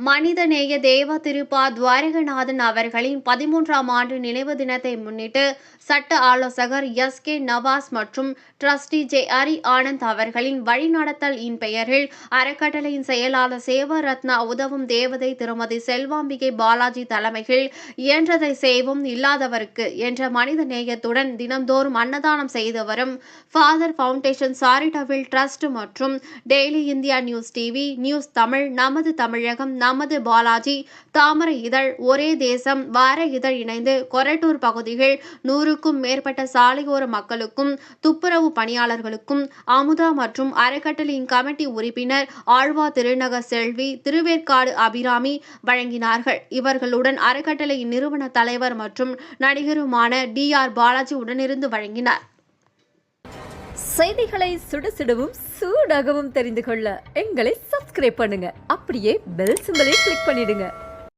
மனிதநேய தேவ திருப்பா துவாரகநாதன் அவர்களின் 13ஆம் ஆண்டு நினைவு தினத்தை முன்னிட்டு சட்ட ஆலோசகர் எஸ்.கே. நவாஸ் மற்றும் டிரஸ்டி ஜே. ஹரி ஆனந்த் அவர்களின் வழிநடத்தல் இன் பெயரில் அறக்கட்டளையின் செயலாளர் சேவரத்னா உதவும் தேவதை திருமதி செல்வாம்பிகை பாலாஜி தலைமையில் இயன்றதை செய்வோம் இல்லாதவருக்கு என்ற மனித நேயத்துடன் தினம்தோறும் அன்னதானம் செய்து வரும் ஃபாதர் ஃபவுண்டேஷன் சாரிட்டபிள் டிரஸ்ட் மற்றும் daily India news TV, news Tamil, நமது தமிழகம், நமது பாலாஜி, தாமரை இதழ், ஒரே தேசம், வார இதழ் இணைந்து கொரட்டூர் பகுதியில் 100க்கும் மேற்பட்ட சாலையோர மக்களுக்கும், துப்புரவு பணியாளர்களுக்கும், அமுதா மற்றும் அறக்கட்டளையின் கமிட்டி உறுப்பினர் ஆழ்வா திருநகர் செல்வி, திருவேற்காடு அபிராமி வழங்கினார்கள். இவர்களுடன் அறக்கட்டளையின் நிறுவன தலைவர் மற்றும் நடிகருமான டி.ஆர். பாலாஜி உடனிருந்து வழங்கினார். செய்திகளை சுடசுடவும் சூடாகவும் தெரிந்து கொள்ள எங்களை சப்ஸ்கிரைப் பண்ணுங்க. அப்படியே பெல் சிம்பலை கிளிக் பண்ணிடுங்க.